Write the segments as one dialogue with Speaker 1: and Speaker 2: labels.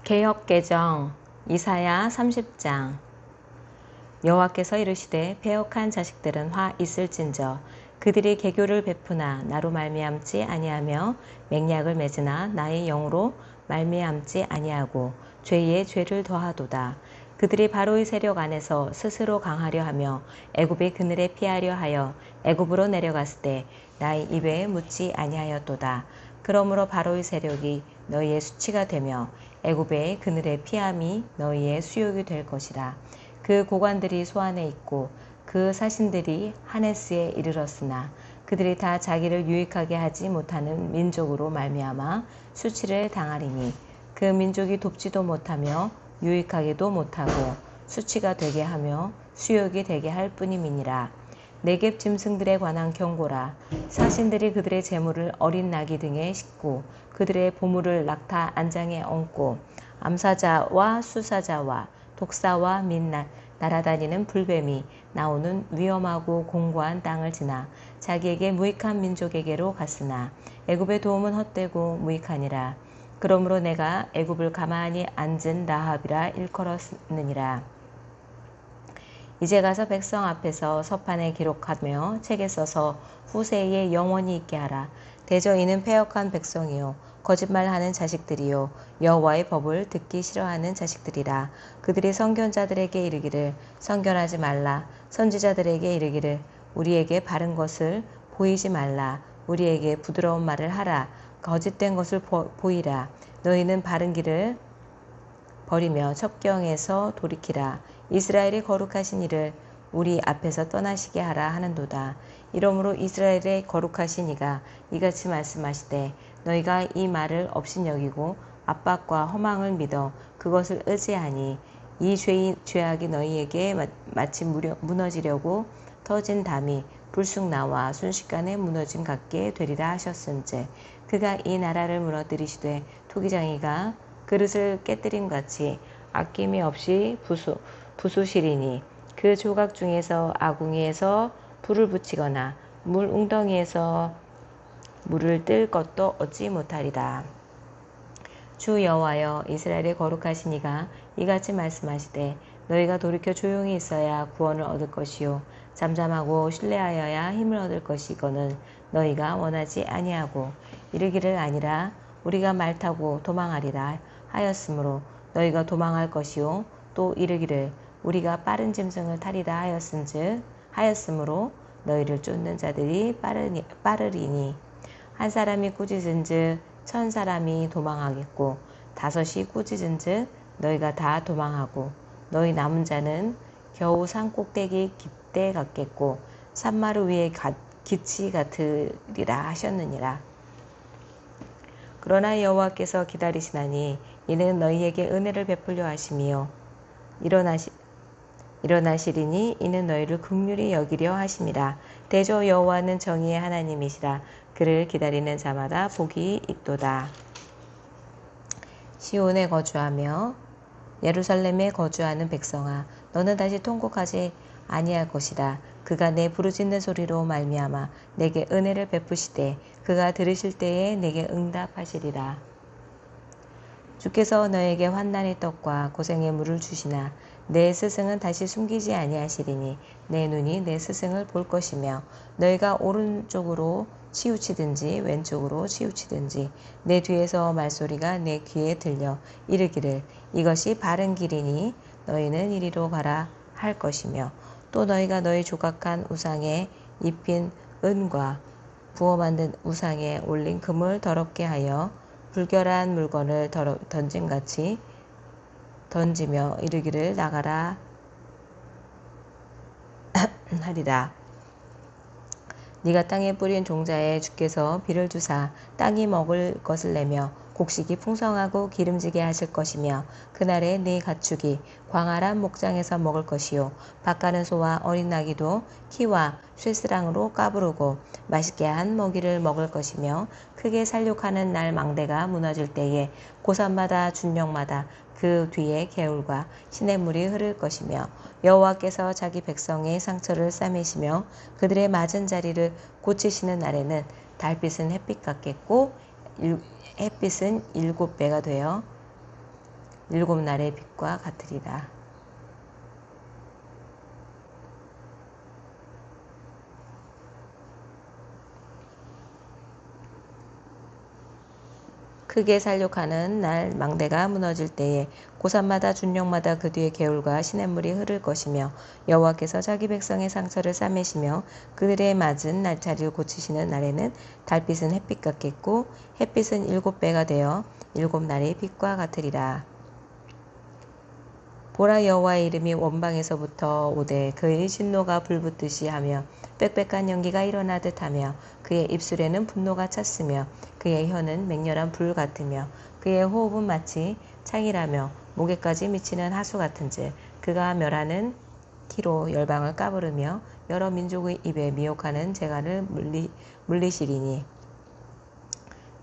Speaker 1: 개역개정 이사야 30장. 여호와께서 이르시되 패역한 자식들은 화 있을진저 그들이 개교를 베푸나 나로 말미암지 아니하며 맹약을 맺으나 나의 영으로 말미암지 아니하고 죄에 죄를 더하도다. 그들이 바로의 세력 안에서 스스로 강하려 하며 애굽의 그늘에 피하려 하여 애굽으로 내려갔을 때 나의 입에 묻지 아니하였도다. 그러므로 바로의 세력이 너희의 수치가 되며 애굽의 그늘에 피함이 너희의 수욕이 될 것이라. 그 고관들이 소안에 있고 그 사신들이 하네스에 이르렀으나 그들이 다 자기를 유익하게 하지 못하는 민족으로 말미암아 수치를 당하리니 그 민족이 돕지도 못하며 유익하게도 못하고 수치가 되게 하며 수욕이 되게 할 뿐임이니라. 네겝 짐승들에 관한 경고라. 사신들이 그들의 재물을 어린 나귀 등에 싣고 그들의 보물을 낙타 안장에 얹고 암사자와 수사자와 독사와 민날 날아다니는 불뱀이 나오는 위험하고 공고한 땅을 지나 자기에게 무익한 민족에게로 갔으나 애굽의 도움은 헛되고 무익하니라. 그러므로 내가 애굽을 가만히 앉은 라합이라 일컬었느니라. 이제 가서 백성 앞에서 서판에 기록하며 책에 써서 후세에 영원히 있게 하라. 대저 이는 패역한 백성이요 거짓말하는 자식들이요 여호와의 법을 듣기 싫어하는 자식들이라. 그들이 선견자들에게 이르기를 선견하지 말라. 선지자들에게 이르기를 우리에게 바른 것을 보이지 말라. 우리에게 부드러운 말을 하라. 거짓된 것을 보이라. 너희는 바른 길을 버리며 첩경에서 돌이키라. 이스라엘이 거룩하신 이를 우리 앞에서 떠나시게 하라 하는도다. 이러므로 이스라엘의 거룩하신 이가 이같이 말씀하시되 너희가 이 말을 업신여기고 압박과 허망을 믿어 그것을 의지하니 이 죄악이 너희에게 마치 무너지려고 터진 담이 불쑥 나와 순식간에 무너짐 같게 되리라 하셨은즉 그가 이 나라를 무너뜨리시되 토기장이가 그릇을 깨뜨림 같이 아낌이 없이 부수시리니 그 조각 중에서 아궁이에서 불을 붙이거나 물 웅덩이에서 물을 뜰 것도 얻지 못하리라. 주 여호와여 이스라엘의 거룩하신 이가 이같이 말씀하시되 너희가 돌이켜 조용히 있어야 구원을 얻을 것이요 잠잠하고 신뢰하여야 힘을 얻을 것이거늘 너희가 원하지 아니하고 이르기를 아니라 우리가 말 타고 도망하리라 하였으므로 너희가 도망할 것이요 또 이르기를 우리가 빠른 짐승을 타리라 하였으므로 너희를 쫓는 자들이 빠르리니 한 사람이 꾸짖은즉 1000사람이 도망하겠고 5이 꾸짖은즉 너희가 다 도망하고 너희 남은 자는 겨우 산 꼭대기 깃대 같겠고 산마루 위에 기치 같으리라 하셨느니라. 그러나 여호와께서 기다리시나니 이는 너희에게 은혜를 베풀려 하심이요 일어나시리니 이는 너희를 긍휼히 여기려 하심이라. 대저 여호와는 정의의 하나님이시라. 그를 기다리는 자마다 복이 있도다. 시온에 거주하며 예루살렘에 거주하는 백성아 너는 다시 통곡하지 아니할 것이다. 그가 내 부르짖는 소리로 말미암아 내게 은혜를 베푸시되 그가 들으실 때에 내게 응답하시리라. 주께서 너에게 환난의 떡과 고생의 물을 주시나 내 스승은 다시 숨기지 아니하시리니 내 눈이 내 스승을 볼 것이며 너희가 오른쪽으로 치우치든지 왼쪽으로 치우치든지 내 뒤에서 말소리가 내 귀에 들려 이르기를 이것이 바른 길이니 너희는 이리로 가라 할 것이며 또 너희가 너희 조각한 우상에 입힌 은과 부어 만든 우상에 올린 금을 더럽게 하여 불결한 물건을 던짐같이 던지며 이르기를 나가라 하리라. 네가 땅에 뿌린 종자에 주께서 비를 주사 땅이 먹을 것을 내며 곡식이 풍성하고 기름지게 하실 것이며 그날에 네 가축이 광활한 목장에서 먹을 것이요 밭가는 소와 어린 나귀도 키와 쇠스랑으로 까부르고 맛있게 한 먹이를 먹을 것이며 크게 살육하는 날 망대가 무너질 때에 고산마다 준령마다 그 뒤에 개울과 시냇물이 흐를 것이며 여호와께서 자기 백성의 상처를 싸매시며 그들의 맞은 자리를 고치시는 날에는 달빛은 햇빛 같겠고 햇빛은 7배가 되어 일곱 날의 빛과 같으리라. 크게 살육하는 날 망대가 무너질 때에 고산마다 준령마다 그 뒤에 개울과 시냇물이 흐를 것이며 여호와께서 자기 백성의 상처를 싸매시며 그들의 맞은 날짜리를 고치시는 날에는 달빛은 햇빛 같겠고 햇빛은 일곱 배가 되어 일곱 날의 빛과 같으리라. 보라, 여호와의 이름이 원방에서부터 오되 그의 진노가 불붙듯이 하며 빽빽한 연기가 일어나듯 하며 그의 입술에는 분노가 찼으며 그의 혀는 맹렬한 불 같으며 그의 호흡은 마치 창이라며 목에까지 미치는 하수 같은즉 그가 멸하는 키로 열방을 까부르며 여러 민족의 입에 미혹하는 재간을 물리시리니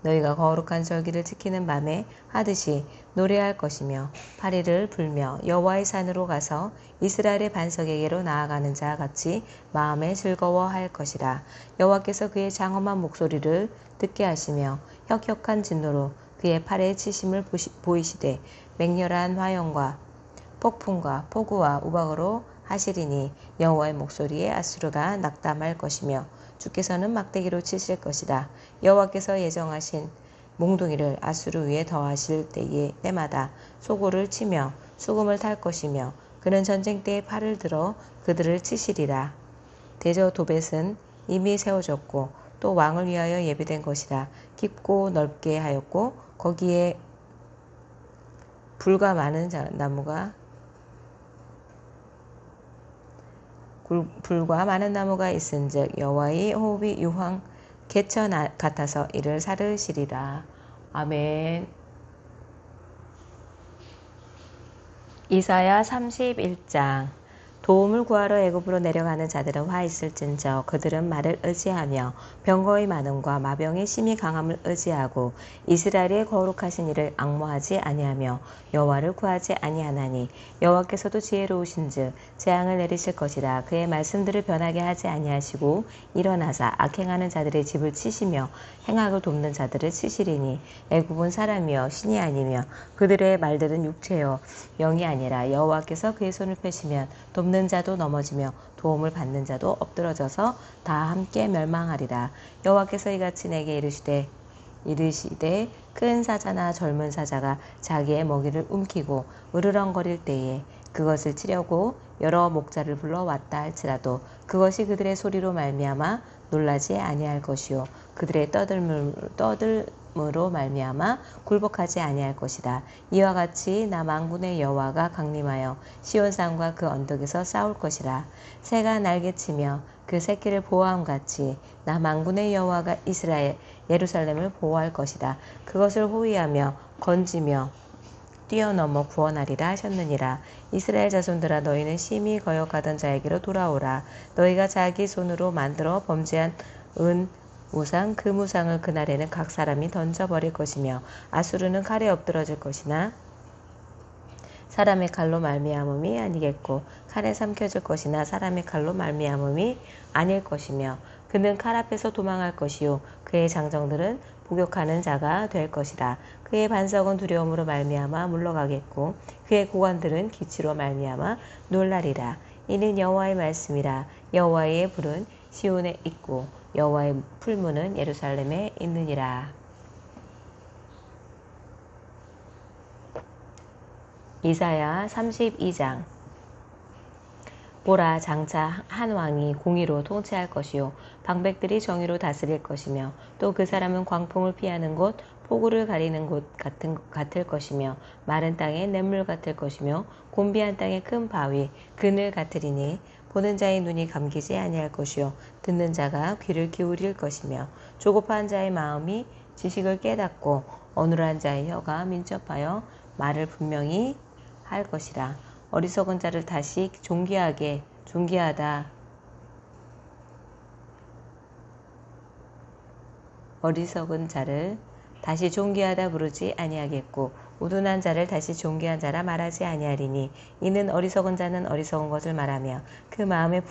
Speaker 1: 너희가 거룩한 절기를 지키는 밤에 하듯이 노래할 것이며 파리를 불며 여호와의 산으로 가서 이스라엘의 반석에게로 나아가는 자 같이 마음에 즐거워할 것이라. 여호와께서 그의 장엄한 목소리를 듣게 하시며 혁혁한 진노로 그의 팔에 치심을 보이시되 맹렬한 화염과 폭풍과 폭우와 우박으로 하시리니 여호와의 목소리에 아수르가 낙담할 것이며 주께서는 막대기로 치실 것이다. 여호와께서 예정하신 몽둥이를 아수르 위에 더하실 때마다 소고를 치며 수금을 탈 것이며 그는 전쟁 때에 팔을 들어 그들을 치시리라. 대저 도벳은 이미 세워졌고 또 왕을 위하여 예비된 것이라. 깊고 넓게 하였고 거기에 불과 많은 나무가 있은즉 여호와의 호흡이 유황 개처 같아서 이를 사르시리라. 아멘. 이사야 31장. 도움을 구하러 애굽으로 내려가는 자들은 화 있을진저 그들은 말을 의지하며 병거의 많음과 마병의 심히 강함을 의지하고 이스라엘의 거룩하신 이를 앙모하지 아니하며 여호와를 구하지 아니하나니 여호와께서도 지혜로우신즉 재앙을 내리실 것이라. 그의 말씀들을 변하게 하지 아니하시고 일어나사 악행하는 자들의 집을 치시며 행악을 돕는 자들을 치시리니 애굽은 사람이여 신이 아니며 그들의 말들은 육체여 영이 아니라. 여호와께서 그의 손을 펴시면 돕는 자도 넘어지며 도움을 받는 자도 엎드러져서 다 함께 멸망하리라. 여호와께서 이같이 내게 이르시되 큰 사자나 젊은 사자가 자기의 먹이를 움키고 으르렁거릴 때에 그것을 치려고 여러 목자를 불러왔다 할지라도 그것이 그들의 소리로 말미암아 놀라지 아니할 것이요 그들의 떠들므로 말미암아 굴복하지 아니할 것이다. 이와 같이 나 만군의 여호와가 강림하여 시온산과 그 언덕에서 싸울 것이라. 새가 날개치며 그 새끼를 보호함같이 나 만군의 여호와가 예루살렘을 보호할 것이다. 그것을 호위하며 건지며 뛰어넘어 구원하리라 하셨느니라. 이스라엘 자손들아 너희는 심히 거역하던 자에게로 돌아오라. 너희가 자기 손으로 만들어 범죄한 우상 그 무상을 그날에는 각 사람이 던져버릴 것이며 아수르는 칼에 엎드러질 것이나 사람의 칼로 말미암음이 아니겠고 칼에 삼켜질 것이나 사람의 칼로 말미암음이 아닐 것이며 그는 칼 앞에서 도망할 것이요 그의 장정들은 복역하는 자가 될 것이라. 그의 반석은 두려움으로 말미암아 물러가겠고 그의 고관들은 기치로 말미암아 놀라리라. 이는 여호와의 말씀이라. 여호와의 불은 시온에 있고 여호와의 풀무는 예루살렘에 있느니라. 이사야 32장. 보라, 장차 한 왕이 공의로 통치할 것이요 방백들이 정의로 다스릴 것이며 또 그 사람은 광풍을 피하는 곳 폭우를 가리는 곳 같을 것이며 마른 땅에 냇물 같을 것이며 곤비한 땅에 큰 바위 그늘 같으리니 보는 자의 눈이 감기지 아니할 것이요 듣는 자가 귀를 기울일 것이며 조급한 자의 마음이 지식을 깨닫고 어눌한 자의 혀가 민첩하여 말을 분명히 할 것이라. 어리석은 자를 다시 어리석은 자를 다시 존귀하다 부르지 아니하겠고 우둔한 자를 다시 존귀한 자라 말하지 아니하리니 이는 어리석은 자는 어리석은 것을 말하며 그 마음에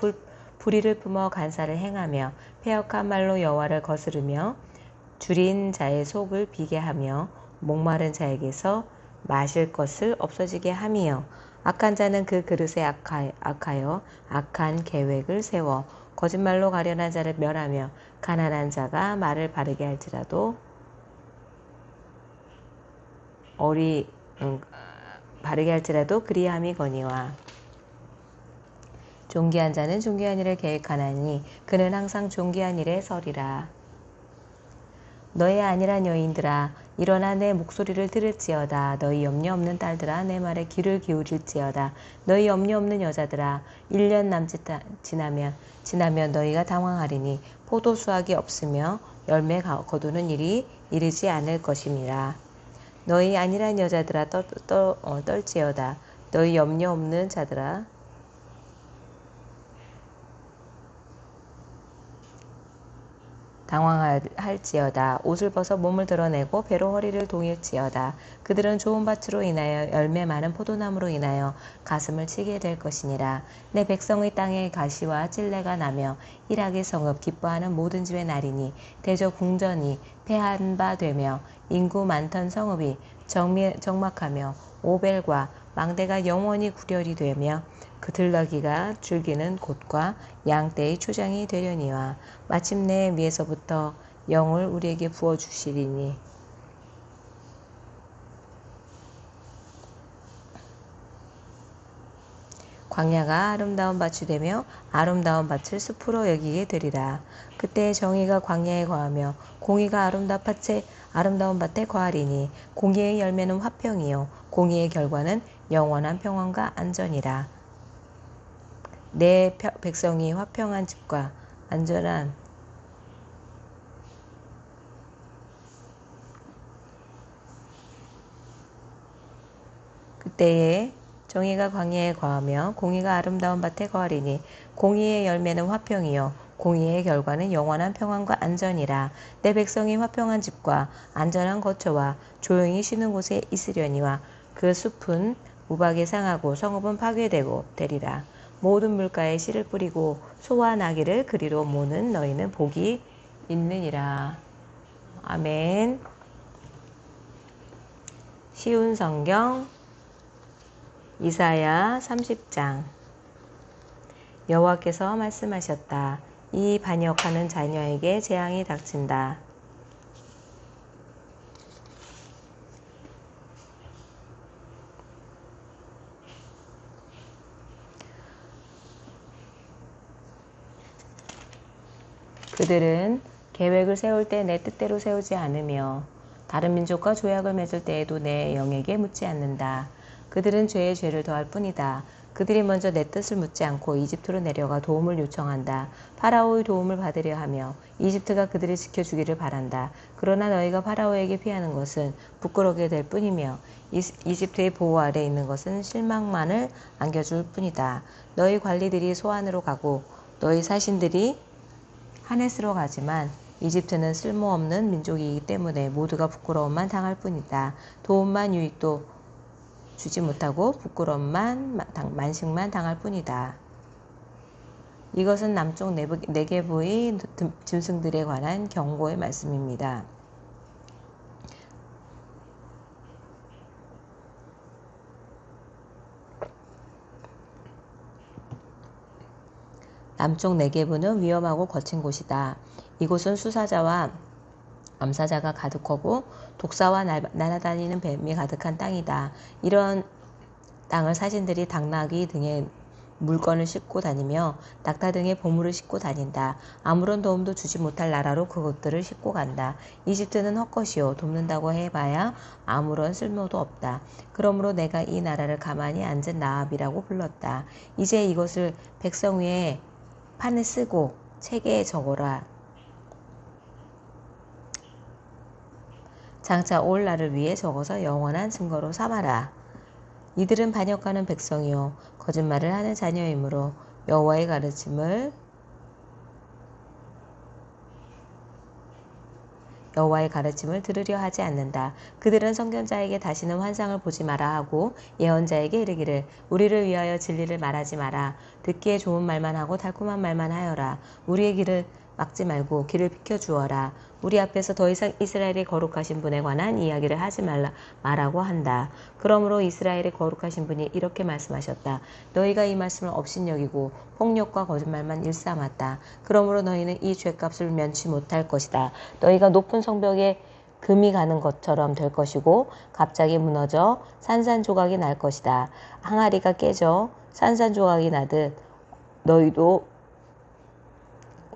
Speaker 1: 불의를 품어 간사를 행하며 패역한 말로 여호와를 거스르며 줄인 자의 속을 비게 하며 목마른 자에게서 마실 것을 없어지게 함이요. 악한 자는 그 그릇에 악하여 악한 계획을 세워 거짓말로 가련한 자를 멸하며 가난한 자가 말을 바르게 할지라도 어리 바르게 할지라도 그리함이 거니와 존귀한 자는 존귀한 일을 계획하나니 그는 항상 존귀한 일에 서리라. 너의 안일한 여인들아 일어나 내 목소리를 들을지어다. 너희 염려 없는 딸들아 내 말에 귀를 기울일지어다. 너희 염려 없는 여자들아 1년 지나면 너희가 당황하리니 포도 수확이 없으며 열매 거두는 일이 이르지 않을 것임이라. 너희 안일한 여자들아 떨지어다. 너희 염려 없는 자들아 당황할지어다. 옷을 벗어 몸을 드러내고 배로 허리를 동일지어다. 그들은 좋은 밭으로 인하여 열매 많은 포도나무로 인하여 가슴을 치게 될 것이니라. 내 백성의 땅에 가시와 찔레가 나며 일하게 성읍 기뻐하는 모든 집의 날이니 대저 궁전이 패한 바 되며 인구 많던 성읍이 적막하며 오벨과 망대가 영원히 구렬이 되며 그 들나귀가 즐기는 곳과 양떼의 초장이 되려니와 마침내 위에서부터 영을 우리에게 부어주시리니 광야가 아름다운 밭이 되며 아름다운 밭을 숲으로 여기게 되리라. 그때 정의가 광야에 거하며 공의가 아름다운 밭에 거하리니 공의의 열매는 화평이요 공의의 결과는 영원한 평안과 안전이라. 내 백성이 화평한 집과 안전한 그때에 정의가 광야에 거하며 공의가 아름다운 밭에 거하리니 공의의 열매는 화평이요 공의의 결과는 영원한 평안과 안전이라. 내 백성이 화평한 집과 안전한 거처와 조용히 쉬는 곳에 있으려니와 그 숲은 우박에 상하고 성읍은 파괴되고 되리라. 모든 물가에 씨를 뿌리고 소와 나귀를 그리로 모는 너희는 복이 있느니라. 아멘. 쉬운 성경 이사야 30장. 여호와께서 말씀하셨다. 이 반역하는 자녀에게 재앙이 닥친다. 그들은 계획을 세울 때 내 뜻대로 세우지 않으며 다른 민족과 조약을 맺을 때에도 내 영에게 묻지 않는다. 그들은 죄에 죄를 더할 뿐이다. 그들이 먼저 내 뜻을 묻지 않고 이집트로 내려가 도움을 요청한다. 파라오의 도움을 받으려 하며 이집트가 그들을 지켜주기를 바란다. 그러나 너희가 파라오에게 피하는 것은 부끄러게 될 뿐이며 이집트의 보호 아래 있는 것은 실망만을 안겨줄 뿐이다. 너희 관리들이 소안으로 가고 너희 사신들이 하네스로 가지만 이집트는 쓸모없는 민족이기 때문에 모두가 부끄러움만 당할 뿐이다. 도움만 유익도 주지 못하고 부끄러움만 만식만 당할 뿐이다. 이것은 남쪽 네게부의 짐승들에 관한 경고의 말씀입니다. 남쪽 네게부는 위험하고 거친 곳이다. 이곳은 수사자와 암사자가 가득하고 독사와 날아다니는 뱀이 가득한 땅이다. 이런 땅을 사신들이 당나귀 등의 물건을 싣고 다니며 낙타 등의 보물을 싣고 다닌다. 아무런 도움도 주지 못할 나라로 그것들을 싣고 간다. 이집트는 헛것이요 돕는다고 해봐야 아무런 쓸모도 없다. 그러므로 내가 이 나라를 가만히 앉은 나합이라고 불렀다. 이제 이것을 백성 위에 판에 쓰고 책에 적어라. 장차 올 날을 위해 적어서 영원한 증거로 삼아라. 이들은 반역하는 백성이요 거짓말을 하는 자녀이므로 여호와의 가르침을 들으려 하지 않는다. 그들은 선견자에게 다시는 환상을 보지 마라 하고 예언자에게 이르기를 우리를 위하여 진리를 말하지 마라. 듣기에 좋은 말만 하고 달콤한 말만 하여라. 우리의 길을 막지 말고 길을 비켜주어라. 우리 앞에서 더 이상 이스라엘의 거룩하신 분에 관한 이야기를 하지 말라고 한다. 그러므로 이스라엘의 거룩하신 분이 이렇게 말씀하셨다. 너희가 이 말씀을 업신여기고 폭력과 거짓말만 일삼았다. 그러므로 너희는 이 죄값을 면치 못할 것이다. 너희가 높은 성벽에 금이 가는 것처럼 될 것이고 갑자기 무너져 산산조각이 날 것이다. 항아리가 깨져 산산조각이 나듯 너희도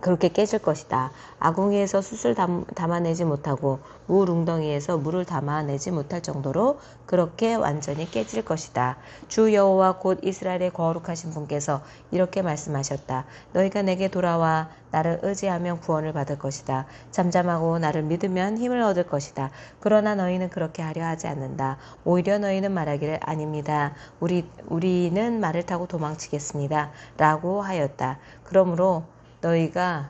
Speaker 1: 그렇게 깨질 것이다. 아궁이에서 숯을 담아내지 못하고 물 웅덩이에서 물을 담아내지 못할 정도로 그렇게 완전히 깨질 것이다. 주 여호와 곧 이스라엘의 거룩하신 분께서 이렇게 말씀하셨다. 너희가 내게 돌아와 나를 의지하면 구원을 받을 것이다. 잠잠하고 나를 믿으면 힘을 얻을 것이다. 그러나 너희는 그렇게 하려 하지 않는다. 오히려 너희는 말하기를 아닙니다. 우리는 말을 타고 도망치겠습니다. 라고 하였다. 그러므로 너희가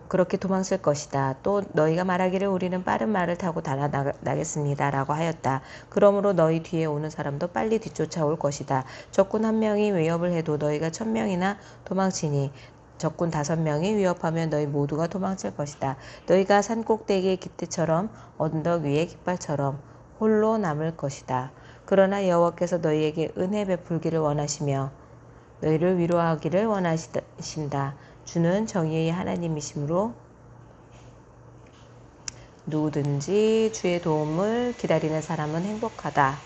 Speaker 1: 그렇게 도망칠 것이다. 또 너희가 말하기를 우리는 빠른 말을 타고 달아나겠습니다. 라고 하였다. 그러므로 너희 뒤에 오는 사람도 빨리 뒤쫓아올 것이다. 적군 1명이 위협을 해도 너희가 1000명이나 도망치니 적군 5명이 위협하면 너희 모두가 도망칠 것이다. 너희가 산꼭대기의 깃대처럼 언덕 위의 깃발처럼 홀로 남을 것이다. 그러나 여호와께서 너희에게 은혜 베풀기를 원하시며 너희를 위로하기를 원하신다. 주는 정의의 하나님이시므로 누구든지 주의 도움을 기다리는 사람은 행복하다.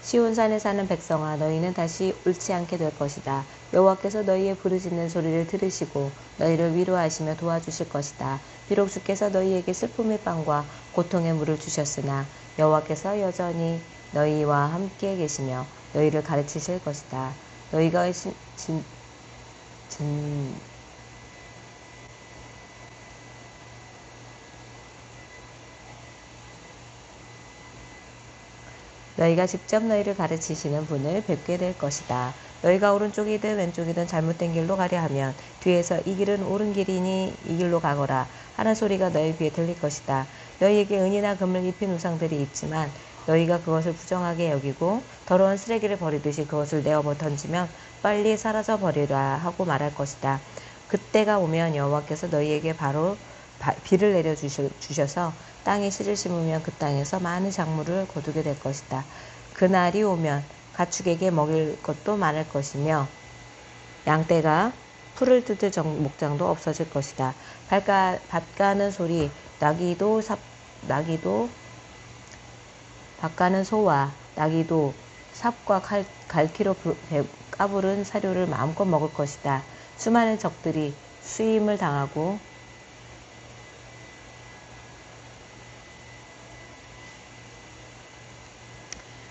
Speaker 1: 시온산에 사는 백성아, 너희는 다시 옳지 않게 될 것이다. 여호와께서 너희의 부르짖는 소리를 들으시고 너희를 위로하시며 도와주실 것이다. 비록 주께서 너희에게 슬픔의 빵과 고통의 물을 주셨으나 여호와께서 여전히 너희와 함께 계시며 너희를 가르치실 것이다. 너희가 너희가 직접 너희를 가르치시는 분을 뵙게 될 것이다. 너희가 오른쪽이든 왼쪽이든 잘못된 길로 가려 하면 뒤에서 이 길은 옳은 길이니 이 길로 가거라 하는 소리가 너희 귀에 들릴 것이다. 너희에게 은이나 금을 입힌 우상들이 있지만 너희가 그것을 부정하게 여기고 더러운 쓰레기를 버리듯이 그것을 내어버 던지면 빨리 사라져 버리라 하고 말할 것이다. 그때가 오면 여호와께서 너희에게 바로 비를 내려주셔서 땅에 씨를 심으면 그 땅에서 많은 작물을 거두게 될 것이다. 그날이 오면 가축에게 먹일 것도 많을 것이며 양떼가 풀을 뜯을 목장도 없어질 것이다. 밭 가는 소리, 밭 가는 소와 나귀도 삽과 갈퀴로 까부른 사료를 마음껏 먹을 것이다. 수많은 적들이 수임을 당하고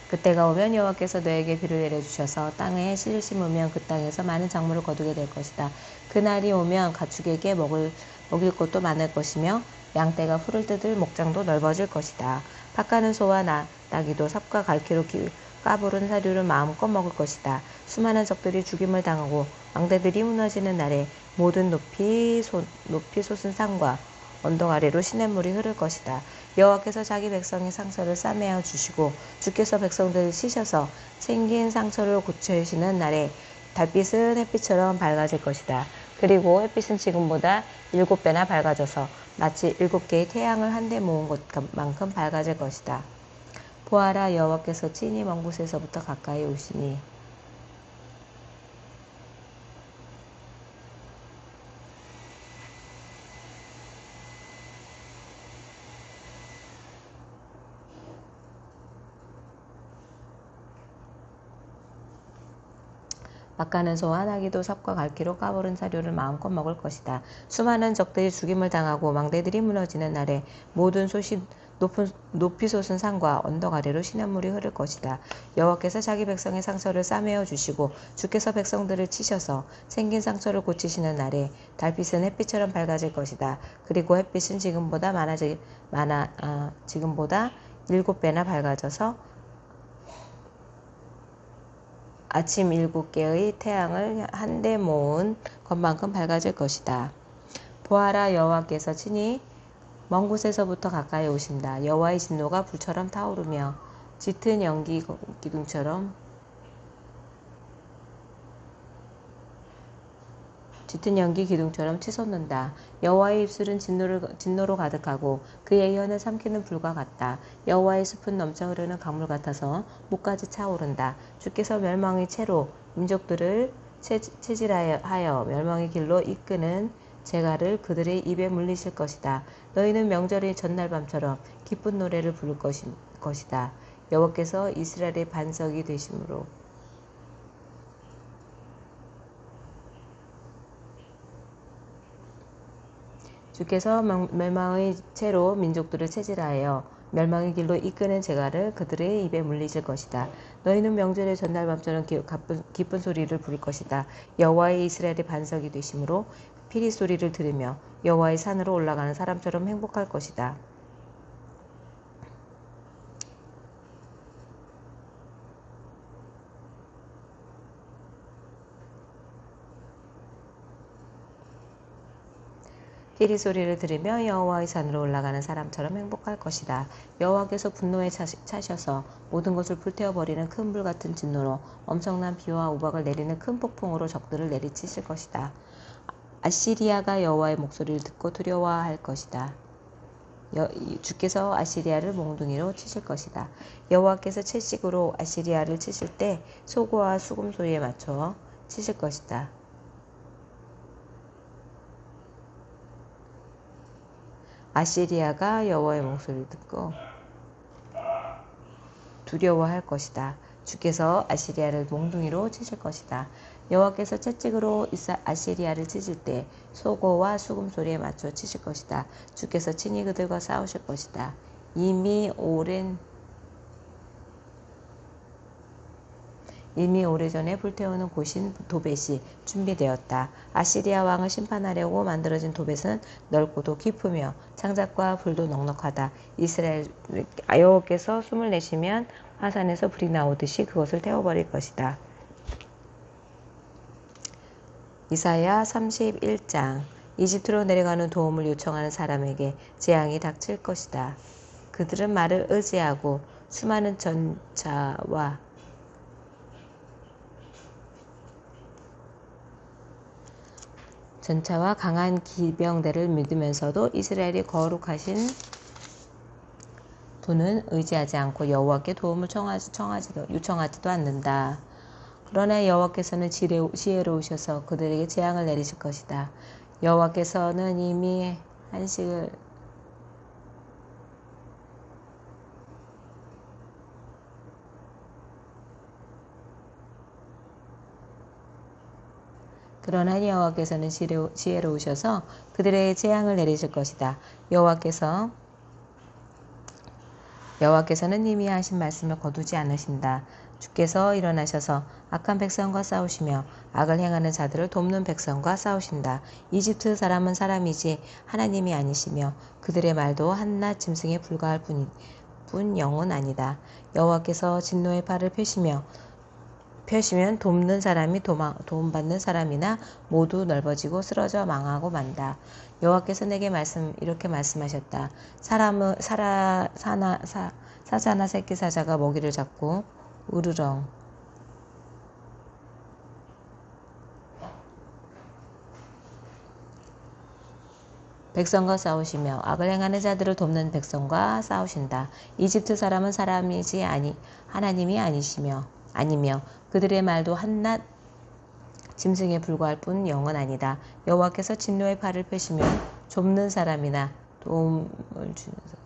Speaker 1: 그때가 오면 여호와께서 너에게 비를 내려주셔서 땅에 씨를 심으면 그 땅에서 많은 작물을 거두게 될 것이다. 그날이 오면 가축에게 먹일 것도 많을 것이며 양떼가 풀을 뜯을 목장도 넓어질 것이다. 밭 가는 소와 나귀도 삽과 갈퀴로 까부른 사료를 마음껏 먹을 것이다. 수많은 적들이 죽임을 당하고 왕대들이 무너지는 날에 모든 높이 솟은 산과 언덕 아래로 시냇물이 흐를 것이다. 여호와께서 자기 백성의 상처를 싸매어 주시고 주께서 백성들을 치셔서 생긴 상처를 고쳐주시는 날에 달빛은 햇빛처럼 밝아질 것이다. 그리고 햇빛은 지금보다 7배나 밝아져서 마치 7개의 태양을 한데 모은 것만큼 밝아질 것이다. 보아라, 여호와께서 친히 먼 곳에서부터 가까이 오시니 밭 가는 소와 나귀도 삽과 갈퀴로 까부른 사료를 마음껏 먹을 것이다. 수많은 적들이 죽임을 당하고 망대들이 무너지는 날에 모든 높이 솟은 산과 언덕 아래로 시냇물이 흐를 것이다. 여호와께서 자기 백성의 상처를 싸매어 주시고 주께서 백성들을 치셔서 생긴 상처를 고치시는 날에 달빛은 햇빛처럼 밝아질 것이다. 그리고 햇빛은 지금보다 7배나 밝아져서 아침 7개의 태양을 한데 모은 것만큼 밝아질 것이다. 보아라, 여호와께서 친히 먼 곳에서부터 가까이 오신다. 여호와의 진노가 불처럼 타오르며 짙은 연기 기둥처럼 짙은 연기 기둥처럼 치솟는다. 여호와의 입술은 진노로 가득하고 그의 혀는 삼키는 불과 같다. 여호와의 숲은 넘쳐 흐르는 강물 같아서 목까지 차오른다. 주께서 멸망의 채로 민족들을 체질하여 멸망의 길로 이끄는 재갈을 그들의 입에 물리실 것이다. 너희는 명절의 전날 밤처럼 기쁜 노래를 부를 것이다. 여호와께서 이스라엘의 반석이 되심으로. 주께서 멸망의 채로 민족들을 체질하여 멸망의 길로 이끄는 재갈을 그들의 입에 물리실 것이다. 너희는 명절의 전날 밤처럼 기쁜 소리를 부를 것이다. 여호와의 이스라엘의 반석이 되심으로 피리 소리를 들으며 여호와의 산으로 올라가는 사람처럼 행복할 것이다. 피리 소리를 들으며 여호와의 산으로 올라가는 사람처럼 행복할 것이다. 여호와께서 분노에 차셔서 모든 것을 불태워버리는 큰 불 같은 진노로 엄청난 비와 우박을 내리는 큰 폭풍으로 적들을 내리치실 것이다. 아시리아가 여호와의 목소리를 듣고 두려워할 것이다. 주께서 아시리아를 몽둥이로 치실 것이다. 여호와께서 채찍으로 아시리아를 치실 때 소고와 수금 소리에 맞춰 치실 것이다. 아시리아가 여호와의 목소리를 듣고 두려워할 것이다. 주께서 아시리아를 몽둥이로 치실 것이다. 여호와께서 채찍으로 아시리아를 치실 때 소고와 수금 소리에 맞춰 치실 것이다. 주께서 친히 그들과 싸우실 것이다. 이미 오래전에 불태우는 곳인 도벳이 준비되었다. 아시리아 왕을 심판하려고 만들어진 도벳은 넓고도 깊으며 창작과 불도 넉넉하다. 이스라엘 여호와께서 숨을 내쉬면 화산에서 불이 나오듯이 그것을 태워버릴 것이다. 이사야 31장. 이집트로 내려가는 도움을 요청하는 사람에게 재앙이 닥칠 것이다. 그들은 말을 의지하고 수많은 전차와 강한 기병대를 믿으면서도 이스라엘이 거룩하신 분은 의지하지 않고 여호와께 도움을 요청하지도 않는다. 그러나 여호와께서는 지혜로우셔서 그들에게 재앙을 내리실 것이다. 여호와께서는 이미 한식을 그러나 여호와께서는 지혜로우셔서 그들에게 재앙을 내리실 것이다. 여호와께서는 이미 하신 말씀을 거두지 않으신다. 주께서 일어나셔서 악한 백성과 싸우시며 악을 행하는 자들을 돕는 백성과 싸우신다. 이집트 사람은 사람이지 하나님이 아니시며 그들의 말도 한낱 짐승에 불과할 뿐 영은 아니다. 여호와께서 진노의 팔을 펴시면 돕는 사람이 도움받는 사람이나 모두 넓어지고 쓰러져 망하고 만다. 여호와께서 내게 이렇게 말씀하셨다. 사자나 새끼 사자가 먹이를 잡고 으르렁 백성과 싸우시며 악을 행하는 자들을 돕는 백성과 싸우신다. 이집트 사람은 사람이지 하나님이 아니며 그들의 말도 한낱 짐승에 불과할 뿐 영은 아니다. 여호와께서 진노의 팔을 펴시면 돕는 사람이나 도움을 주는 사람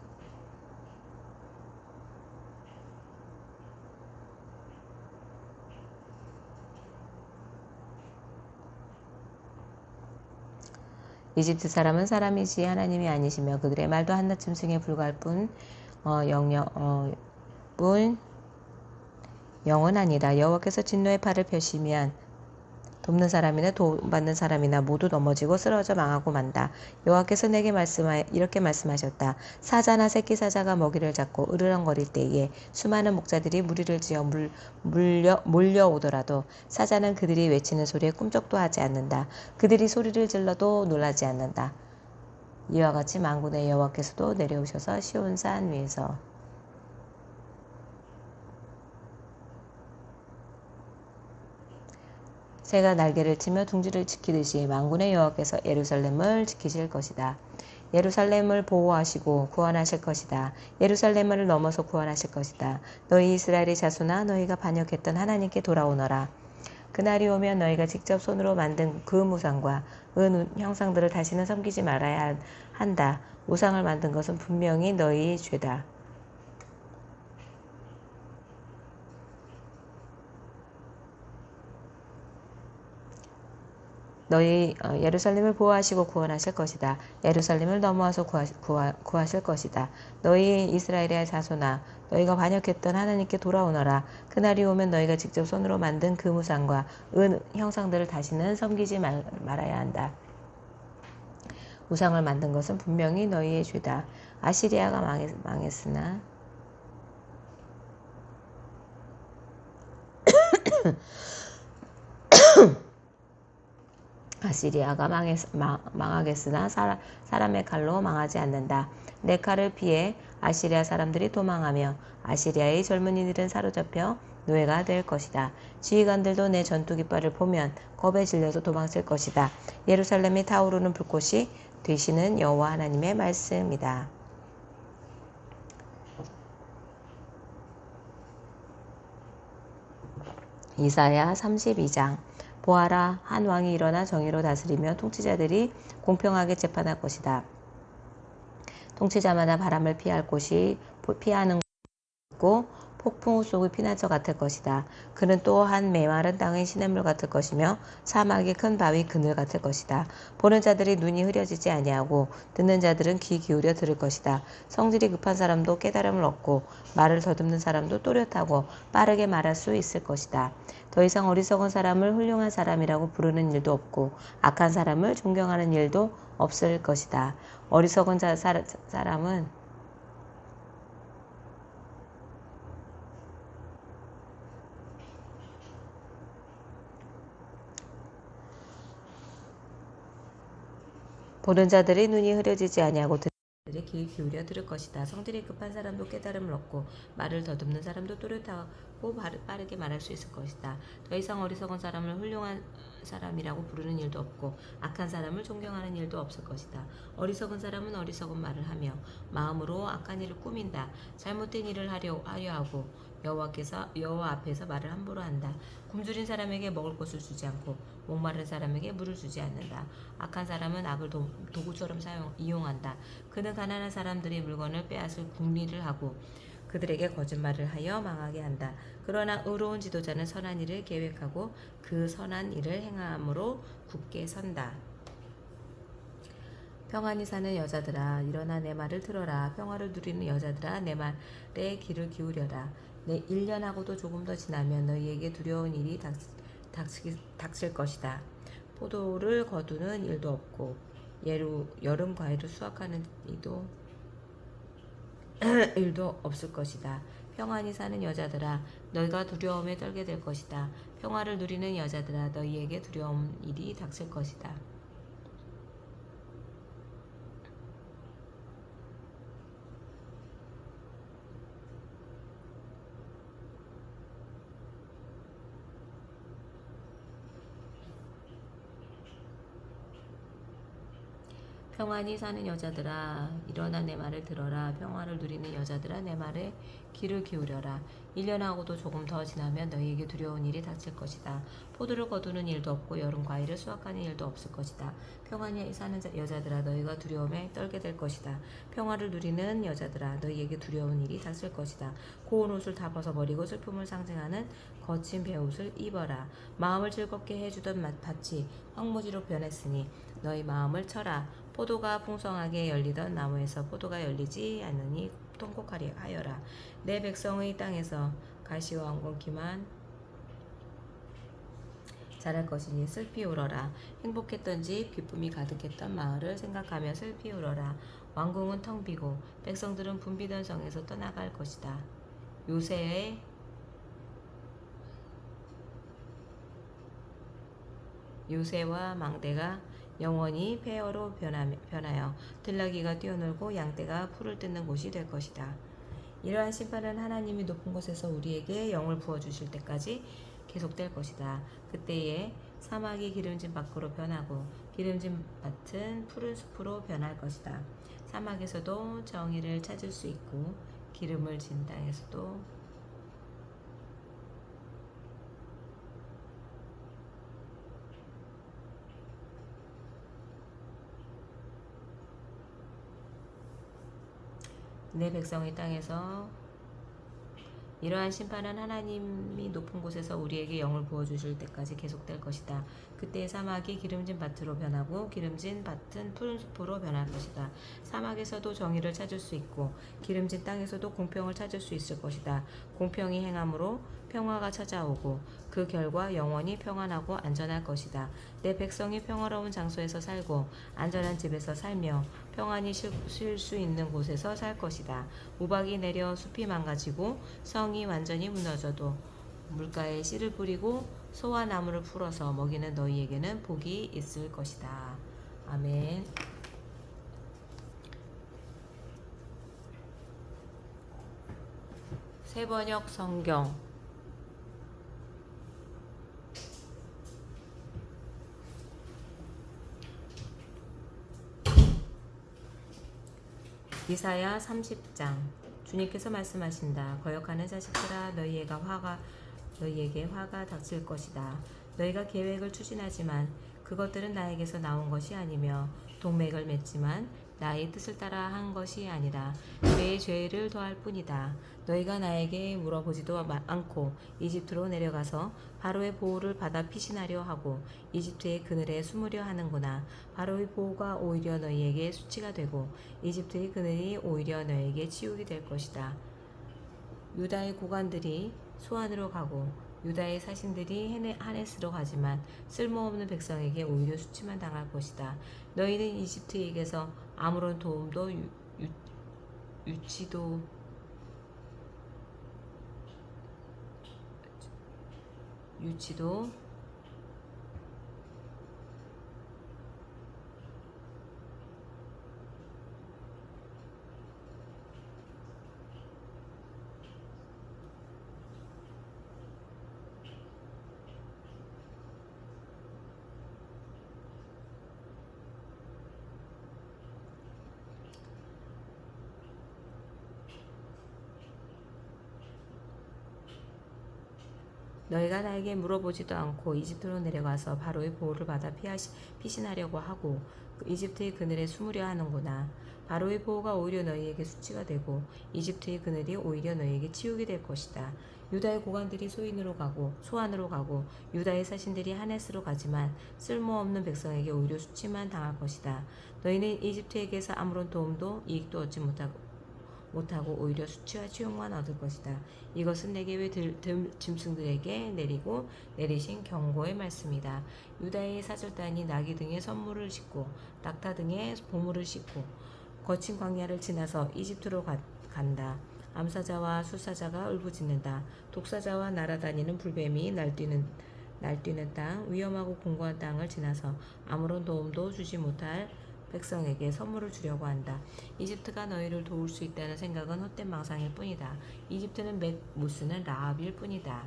Speaker 1: 이집트 사람은 사람이지 하나님이 아니시며 그들의 말도 한낱 짐승에 불과할 뿐 영은 아니다. 여호와께서 진노의 팔을 펴시면 돕는 사람이나 도움받는 사람이나 모두 넘어지고 쓰러져 망하고 만다. 여호와께서 내게 이렇게 말씀하셨다. 사자나 새끼 사자가 먹이를 잡고 으르렁거릴 때에 수많은 목자들이 무리를 지어 몰려오더라도 사자는 그들이 외치는 소리에 꿈쩍도 하지 않는다. 그들이 소리를 질러도 놀라지 않는다. 이와 같이 만군의 여호와께서도 내려오셔서 시온산 위에서 새가 날개를 치며 둥지를 지키듯이 만군의 여호와께서 예루살렘을 지키실 것이다. 예루살렘을 보호하시고 구원하실 것이다. 예루살렘을 넘어서 구원하실 것이다. 너희 이스라엘의 자손아, 너희가 반역했던 하나님께 돌아오너라. 그날이 오면 너희가 직접 손으로 만든 그 우상과 은 형상들을 다시는 섬기지 말아야 한다. 우상을 만든 것은 분명히 너희 죄다. 너희 예루살렘을 보호하시고 구원하실 것이다. 예루살렘을 넘어와서 구하실 것이다. 너희 이스라엘의 자손아, 너희가 반역했던 하나님께 돌아오너라. 그날이 오면 너희가 직접 손으로 만든 그 우상과 은 형상들을 다시는 섬기지 말아야 한다. 우상을 만든 것은 분명히 너희의 죄다. 아시리아가 망했으나 아시리아가 망하겠으나 사람의 칼로 망하지 않는다. 내 칼을 피해 아시리아 사람들이 도망하며 아시리아의 젊은이들은 사로잡혀 노예가 될 것이다. 지휘관들도 내 전투 깃발을 보면 겁에 질려서 도망칠 것이다. 예루살렘이 타오르는 불꽃이 되시는 여호와 하나님의 말씀이다. 이사야 32장. 보아라, 한 왕이 일어나 정의로 다스리며 통치자들이 공평하게 재판할 것이다. 통치자마다 바람을 피하는 곳고 폭풍 속의 피난처 같을 것이다. 그는 또 한 메마른 땅의 시냇물 같을 것이며 사막의 큰 바위 그늘 같을 것이다. 보는 자들이 눈이 흐려지지 아니하고 듣는 자들은 귀 기울여 들을 것이다. 성질이 급한 사람도 깨달음을 얻고 말을 더듬는 사람도 또렷하고 빠르게 말할 수 있을 것이다. 더 이상 어리석은 사람을 훌륭한 사람이라고 부르는 일도 없고 악한 사람을 존경하는 일도 없을 것이다. 어리석은 사람은 보는 자들의 눈이 흐려지지 아니하고 듣는 자들의 귀 기울여 들을 것이다. 성질이 급한 사람도 깨달음을 얻고 말을 더듬는 사람도 또렷하고 빠르게 말할 수 있을 것이다. 더 이상 어리석은 사람을 훌륭한 사람이라고 부르는 일도 없고 악한 사람을 존경하는 일도 없을 것이다. 어리석은 사람은 어리석은 말을 하며 마음으로 악한 일을 꾸민다. 잘못된 일을 하려 하고 여호와 앞에서 말을 함부로 한다. 굶주린 사람에게 먹을 것을 주지 않고 목마른 사람에게 물을 주지 않는다. 악한 사람은 악을 도구처럼 이용한다. 그는 가난한 사람들의 물건을 빼앗을 궁리를 하고 그들에게 거짓말을 하여 망하게 한다. 그러나 의로운 지도자는 선한 일을 계획하고 그 선한 일을 행함으로 굳게 선다. 평안히 사는 여자들아, 일어나 내 말을 들어라. 평화를 누리는 여자들아, 내 말에 귀를 기울여라. 내 1년하고도 조금 더 지나면 너희에게 두려운 일이 닥칠 것이다. 포도를 거두는 일도 없고 여름 과일을 수확하는 일도 없을 것이다. 평안히 사는 여자들아, 너희가 두려움에 떨게 될 것이다. 평화를 누리는 여자들아, 너희에게 두려운 일이 닥칠 것이다. 평안히 사는 여자들아, 일어나 내 말을 들어라. 평화를 누리는 여자들아, 내 말에 귀를 기울여라. 1년하고도 조금 더 지나면 너희에게 두려운 일이 닥칠 것이다. 포도를 거두는 일도 없고 여름 과일을 수확하는 일도 없을 것이다. 평안히 사는 여자들아, 너희가 두려움에 떨게 될 것이다. 평화를 누리는 여자들아, 너희에게 두려운 일이 닥칠 것이다. 고운 옷을 다 벗어버리고 슬픔을 상징하는 거친 베옷을 입어라. 마음을 즐겁게 해주던 밭이 황무지로 변했으니 너희 마음을 쳐라. 포도가 풍성하게 열리던 나무에서 포도가 열리지 않으니 통곡하여라. 내 백성의 땅에서 가시와 왕건키만 자랄 것이니 슬피 울어라. 행복했던 집, 기쁨이 가득했던 마을을 생각하며 슬피 울어라. 왕궁은 텅 비고 백성들은 붐비던 성에서 떠나갈 것이다. 요새와 망대가 영원히 폐허로 변하여 들나귀가 뛰어놀고 양떼가 풀을 뜯는 곳이 될 것이다. 이러한 심판은 하나님이 높은 곳에서 우리에게 영을 부어주실 때까지 계속될 것이다. 그때에 사막이 기름진 밖으로 변하고 기름진 밭은 푸른 숲으로 변할 것이다. 사막에서도 정의를 찾을 수 있고 기름을 진 땅에서도 내 백성의 땅에서 이러한 심판은 하나님이 높은 곳에서 우리에게 영을 부어주실 때까지 계속될 것이다. 그때 사막이 기름진 밭으로 변하고 기름진 밭은 푸른 숲으로 변할 것이다. 사막에서도 정의를 찾을 수 있고 기름진 땅에서도 공평을 찾을 수 있을 것이다. 공평이 행함으로 평화가 찾아오고 그 결과 영원히 평안하고 안전할 것이다. 내 백성이 평화로운 장소에서 살고 안전한 집에서 살며 평안히 쉴 수 있는 곳에서 살 것이다. 우박이 내려 숲이 망가지고 성이 완전히 무너져도 물가에 씨를 뿌리고 소와 나무를 풀어서 먹이는 너희에게는 복이 있을 것이다. 아멘. 새번역 성경 이사야 30장. 주님께서 말씀하신다. 거역하는 자식들아, 너희에게 화가 닥칠 것이다. 너희가 계획을 추진하지만 그것들은 나에게서 나온 것이 아니며 동맥을 맺지만 나의 뜻을 따라 한 것이 아니라 내 죄를 더할 뿐이다. 너희가 나에게 물어보지도 않고 이집트로 내려가서 바로의 보호를 받아 피신하려 하고 이집트의 그늘에 숨으려 하는구나. 바로의 보호가 오히려 너희에게 수치가 되고 이집트의 그늘이 오히려 너희에게 치욕이 될 것이다. 유다의 고관들이 소안으로 가고 유다의 사신들이 하네스로 가지만 쓸모없는 백성에게 오히려 수치만 당할 것이다. 너희는 이집트에게서 아무런 도움도 유치도 너희가 나에게 물어보지도 않고 이집트로 내려가서 바로의 보호를 받아 피신하려고 하고 이집트의 그늘에 숨으려 하는구나. 바로의 보호가 오히려 너희에게 수치가 되고 이집트의 그늘이 오히려 너희에게 치욕이 될 것이다. 유다의 고관들이 소안으로 가고 유다의 사신들이 하네스로 가지만 쓸모없는 백성에게 오히려 수치만 당할 것이다. 너희는 이집트에게서 아무런 도움도 이익도 얻지 못하고 오히려 수치와 치욕만 얻을 것이다. 이것은 내게 왜 짐승들에게 내리신 경고의 말씀이다. 유다의 사절단이 나귀 등에 선물을 싣고 낙타 등에 보물을 싣고 거친 광야를 지나서 이집트로 간다. 암사자와 수사자가 울부짖는다. 독사자와 날아다니는 불뱀이 날뛰는 땅, 위험하고 공고한 땅을 지나서 아무런 도움도 주지 못할 백성에게 선물을 주려고 한다. 이집트가 너희를 도울 수 있다는 생각은 헛된 망상일 뿐이다. 이집트는 못 쓰는 라합일 뿐이다.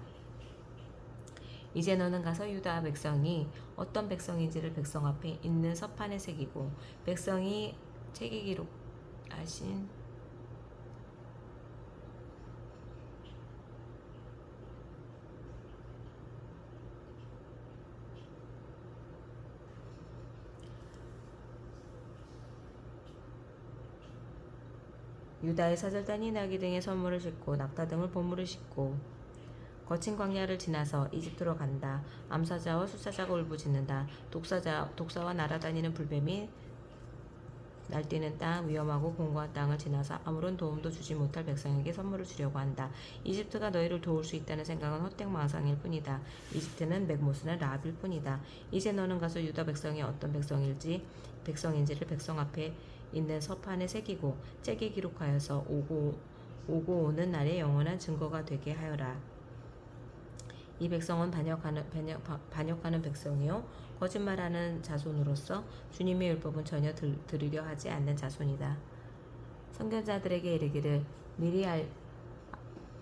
Speaker 1: 이제 너는 가서 유다 백성이 어떤 백성인지를 백성 앞에 있는 서판에 새기고 백성이 책에 기록하신 유다의 사절단이 나귀 등의 선물을 싣고 낙타 등을 보물을 싣고 거친 광야를 지나서 이집트로 간다. 암사자와 수사자가 울부짖는다. 독사와 날아다니는 불뱀이 날뛰는 땅, 위험하고 공고한 땅을 지나서 아무런 도움도 주지 못할 백성에게 선물을 주려고 한다. 이집트가 너희를 도울 수 있다는 생각은 헛된 망상일 뿐이다. 이집트는 못 쓰는 라합일 뿐이다. 이제 너는 가서 유다 백성이 어떤 백성인지를 백성 앞에 있는 서판에 새기고 책에 기록하여서 오고 오는 날의 영원한 증거가 되게 하여라. 이 백성은 반역하는 백성이요 거짓말하는 자손으로서 주님의 율법은 전혀 들으려 하지 않는 자손이다. 선견자들에게 이르기를 미리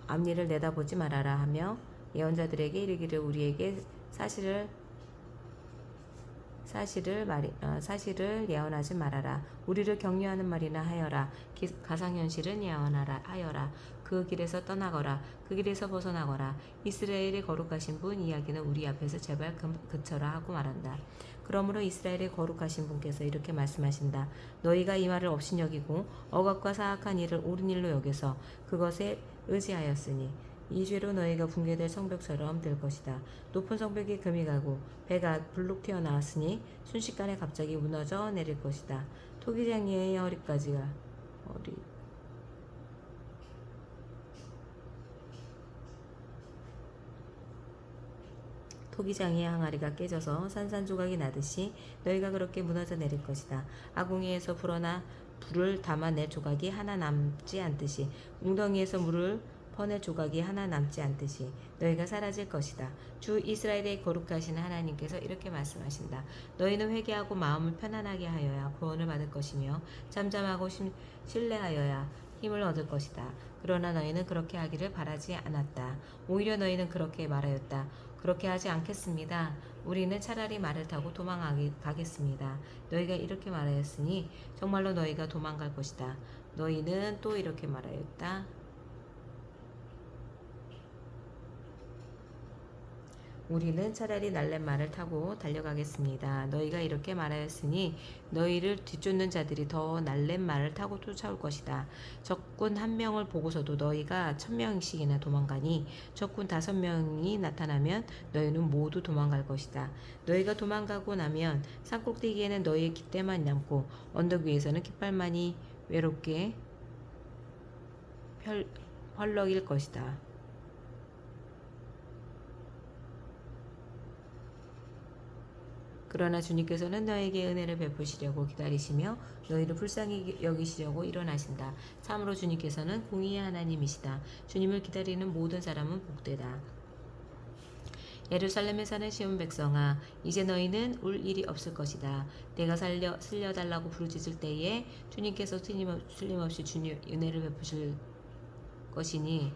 Speaker 1: 앞일을 내다보지 말아라 하며 예언자들에게 이르기를 우리에게 사실을 사실을 예언하지 말아라. 우리를 격려하는 말이나 하여라. 가상현실은 예언하라 하여라. 그 길에서 떠나거라. 그 길에서 벗어나거라. 이스라엘의 거룩하신 분 이야기는 우리 앞에서 제발 그쳐라 하고 말한다. 그러므로 이스라엘의 거룩하신 분께서 이렇게 말씀하신다. 너희가 이 말을 업신여기고 억압과 사악한 일을 옳은 일로 여겨서 그것에 의지하였으니 이 죄로 너희가 붕괴될 성벽처럼 될 것이다. 높은 성벽이 금이 가고 배가 불룩 튀어나왔으니 순식간에 갑자기 무너져 내릴 것이다. 토기장이의 허리까지가 토기장이의 항아리가 깨져서 산산조각이 나듯이 너희가 그렇게 무너져 내릴 것이다. 아궁이에서 불어나 불을 담아낼 조각이 하나 남지 않듯이 웅덩이에서 물을 퍼낼 조각이 하나 남지 않듯이 너희가 사라질 것이다. 주 이스라엘의 거룩하신 하나님께서 이렇게 말씀하신다. 너희는 회개하고 마음을 편안하게 하여야 구원을 받을 것이며 잠잠하고 신뢰하여야 힘을 얻을 것이다. 그러나 너희는 그렇게 하기를 바라지 않았다. 오히려 너희는 그렇게 말하였다. 그렇게 하지 않겠습니다. 우리는 차라리 말을 타고 도망가겠습니다. 너희가 이렇게 말하였으니 정말로 너희가 도망갈 것이다. 너희는 또 이렇게 말하였다. 우리는 차라리 날랫말을 타고 달려가겠습니다. 너희가 이렇게 말하였으니 너희를 뒤쫓는 자들이 더 날랫말을 타고 쫓아올 것이다. 적군 1명을 보고서도 너희가 1000명씩이나 도망가니 적군 5명이 나타나면 너희는 모두 도망갈 것이다. 너희가 도망가고 나면 산꼭대기에는 너희의 깃대만 남고 언덕 위에서는 깃발만이 외롭게 펄럭일 것이다. 그러나 주님께서는 너에게 은혜를 베푸시려고 기다리시며 너희를 불쌍히 여기시려고 일어나신다. 참으로 주님께서는 공의의 하나님이시다. 주님을 기다리는 모든 사람은 복되다. 예루살렘에 사는 시온 백성아, 이제 너희는 울 일이 없을 것이다. 내가 살려달라고 부르짖을 때에 주님께서 틀림없이 주님 은혜를 베푸실 것이니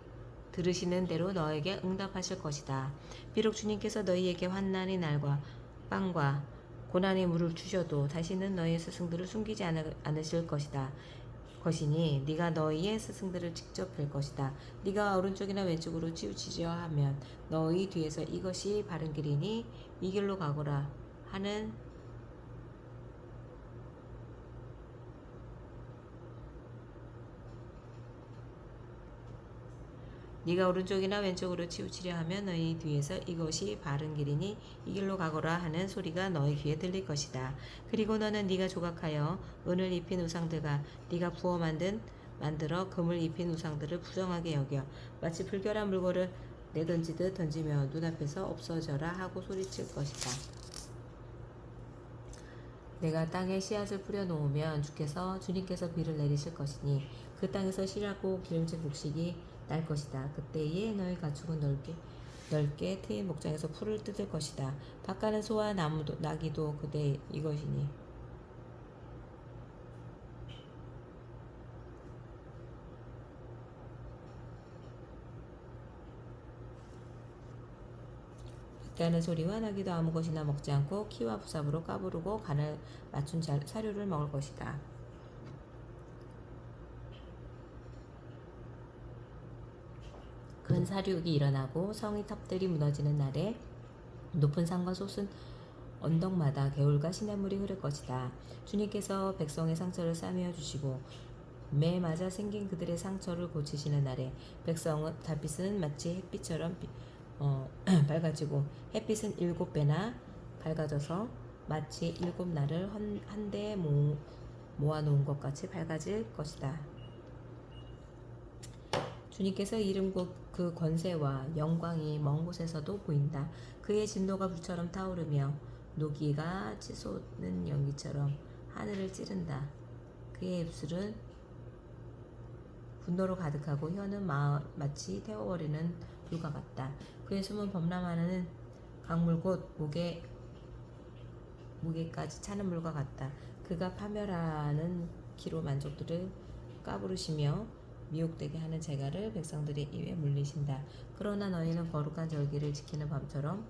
Speaker 1: 들으시는 대로 너에게 응답하실 것이다. 비록 주님께서 너희에게 환난의 날과 빵과 고난의 물을 주셔도 다시는 너희의 스승들을 숨기지 않으실 것이니 네가 너희의 스승들을 직접 뵐 것이다. 네가 오른쪽이나 왼쪽으로 치우치려 하면 너희 뒤에서 이것이 바른 길이니 이 길로 가거라 하는 네가 오른쪽이나 왼쪽으로 치우치려 하면 너희 뒤에서 이것이 바른 길이니 이 길로 가거라 하는 소리가 너희 귀에 들릴 것이다. 그리고 너는 네가 조각하여 은을 입힌 우상들과 네가 부어 만들어 금을 입힌 우상들을 부정하게 여겨 마치 불결한 물건을 내던지듯 던지며 눈앞에서 없어져라 하고 소리칠 것이다. 내가 땅에 씨앗을 뿌려 놓으면 주님께서 비를 내리실 것이니 그 땅에서 씨라고 기름진 곡식이 날 것이다. 그때에 너희 가축은 넓게 트인 목장에서 풀을 뜯을 것이다. 밭가는 소와 나귀도 그대 이것이니 밭가는 소리와 나귀도 아무 것이나 먹지 않고 키와 부삽으로 까부르고 간을 맞춘 사료를 먹을 것이다. 큰 사륙이 일어나고 성의 탑들이 무너지는 날에 높은 산과 솟은 언덕마다 개울과 시냇물이 흐를 것이다. 주님께서 백성의 상처를 싸매어 주시고 매 맞아 생긴 그들의 상처를 고치시는 날에 달빛은 마치 햇빛처럼 밝아지고 햇빛은 7배나 밝아져서 마치 7날을 한데 모아놓은 것 같이 밝아질 것이다. 주님께서 이름 그 권세와 영광이 먼 곳에서도 보인다. 그의 진노가 불처럼 타오르며 노기가 치솟는 연기처럼 하늘을 찌른다. 그의 입술은 분노로 가득하고 혀는 마치 태워버리는 불과 같다. 그의 숨은 범람하는 강물 곧 무게까지 차는 물과 같다. 그가 파멸하는 기로 만족들을 까부르시며 미혹되게 하는 재갈을 백성들의 입에 물리신다. 그러나 너희는 거룩한 절기를 지키는 밤처럼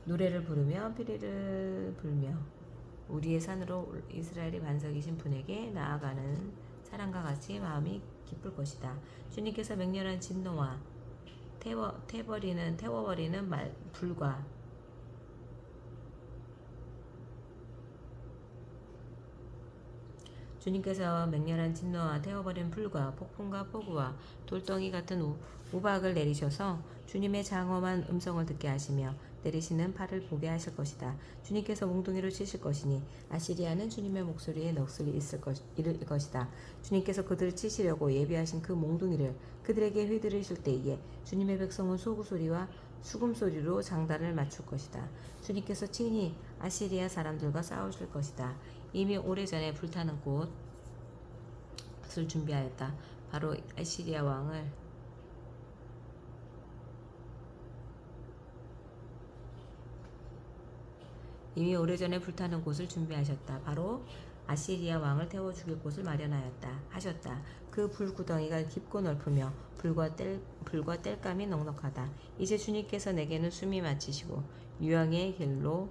Speaker 1: 노래를 부르며 피리를 불며 우리의 산으로 이스라엘의 반석이신 분에게 나아가는 사람과 같이 마음이 기쁠 것이다. 주님께서 맹렬한 진노와 태워버리는 불과 주님께서 맹렬한 진노와 태워버린 불과 폭풍과 폭우와 돌덩이 같은 우박을 내리셔서 주님의 장엄한 음성을 듣게 하시며 내리시는 팔을 보게 하실 것이다. 주님께서 몽둥이로 치실 것이니 아시리아는 주님의 목소리에 넋을 잃을 것이다. 주님께서 그들을 치시려고 예비하신 그 몽둥이를 그들에게 휘두르실 때에 주님의 백성은 소구소리와 수금소리로 장단을 맞출 것이다. 주님께서 친히 아시리아 사람들과 싸우실 것이다. 이미 오래전에 불타는 곳을 준비하였다. 바로 아시리아 왕을 이미 오래전에 불타는 곳을 준비하셨다. 바로 아시리아 왕을 태워 죽일 곳을 하셨다. 그 불구덩이가 깊고 넓으며 불과 땔감이 넉넉하다. 이제 주님께서 내게는 숨이 맺히시고 유황의 길로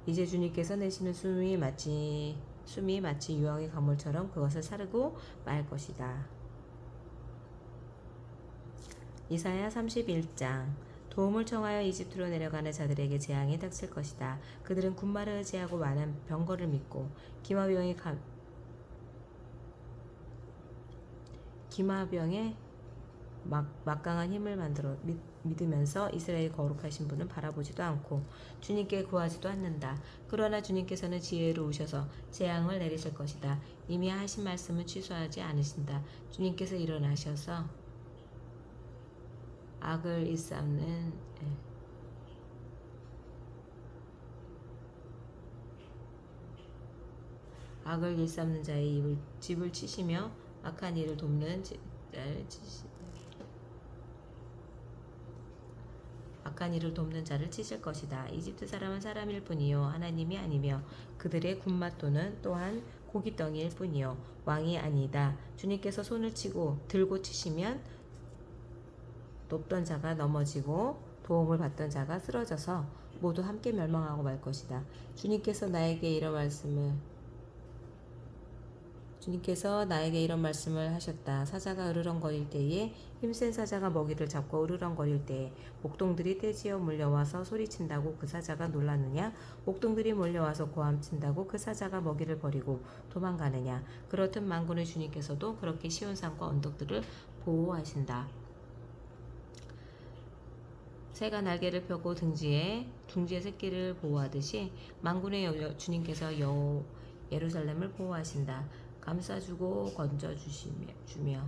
Speaker 1: 이제 주님께서 내시는 숨이 마치 유황의 강물처럼 그것을 사르고 말 것이다. 이사야 31장. 도움을 청하여 이집트로 내려가는 자들에게 재앙이 닥칠 것이다. 그들은 군마를 의지하고 많은 병거를 믿고 기마병에 막강한 힘을 믿으면서 이스라엘 거룩하신 분은 바라보지도 않고 주님께 구하지도 않는다. 그러나 주님께서는 지혜로우셔서 재앙을 내리실 것이다. 이미 하신 말씀은 취소하지 않으신다. 주님께서 일어나셔서 악을 일삼는 자의 집을 치시며 악한 일을 돕는 자를 치실 것이다. 이집트 사람은 사람일 뿐이요 하나님이 아니며 그들의 군맛도는 또한 고깃덩이일 뿐이요 왕이 아니다. 주님께서 손을 들고 치시면 높던 자가 넘어지고 도움을 받던 자가 쓰러져서 모두 함께 멸망하고 말 것이다. 주님께서 나에게 이런 말씀을 하셨다. 사자가 으르렁거릴 때에 힘센 사자가 먹이를 잡고 으르렁거릴 때에 목동들이 떼지어 몰려와서 소리친다고 그 사자가 놀라느냐? 목동들이 몰려와서 고함친다고 그 사자가 먹이를 버리고 도망가느냐? 그렇듯 만군의 주님께서도 그렇게 시온산과 언덕들을 보호하신다. 새가 날개를 펴고 둥지의 새끼를 보호하듯이 만군의 주님께서 예루살렘을 보호하신다. 감싸주고 건져주며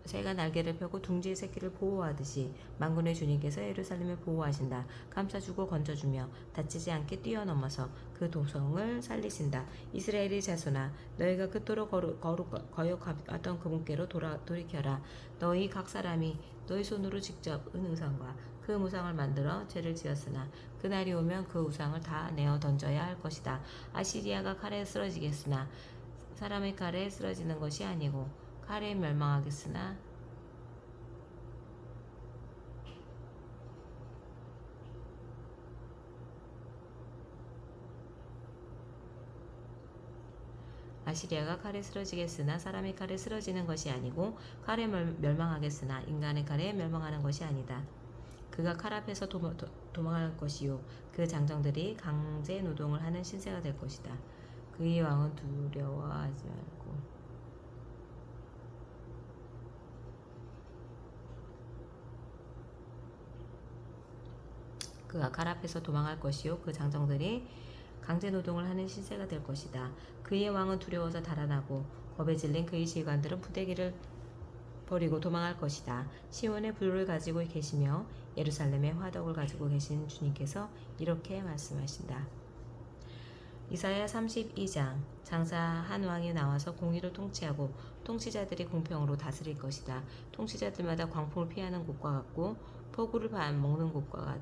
Speaker 1: 새가 날개를 펴고 둥지의 새끼를 보호하듯이 만군의 주님께서 예루살렘을 보호하신다. 감싸주고 건져주며 다치지 않게 뛰어넘어서 그 도성을 살리신다. 이스라엘의 자손아, 너희가 그토록 거역하던 그분께로 돌이켜라. 너희 각 사람이 너희 손으로 직접 은 우상과 그 우상을 만들어 죄를 지었으나 그날이 오면 그 우상을 다 내어 던져야 할 것이다. 아시리아가 칼에 쓰러지겠으나 사람의 칼에 쓰러지는 것이 아니고 칼에 멸망하겠으나 아시리아가 칼에 쓰러지겠으나 사람의 칼에 쓰러지는 것이 아니고 칼에 멸망하겠으나 인간의 칼에 멸망하는 것이 아니다. 그가 칼 앞에서 도망할 것이요 그 장정들이 강제 노동을 하는 신세가 될 것이다. 그의 왕은 두려워하지 말고 그가 칼 앞에서 도망할 것이요 그 장정들이 강제 노동을 하는 신세가 될 것이다. 그의 왕은 두려워서 달아나고 겁에 질린 그의 지휘관들은 부대기를 버리고 도망할 것이다. 시온에 불을 가지고 계시며 예루살렘에 화덕을 가지고 계신 주님께서 이렇게 말씀하신다. 이사야 32장. 장사 한 왕이 나와서 공의를 통치하고 통치자들이 공평으로 다스릴 것이다. 통치자들마다 광풍을 피하는 곳과 같고 폭우를 먹는 곳과 같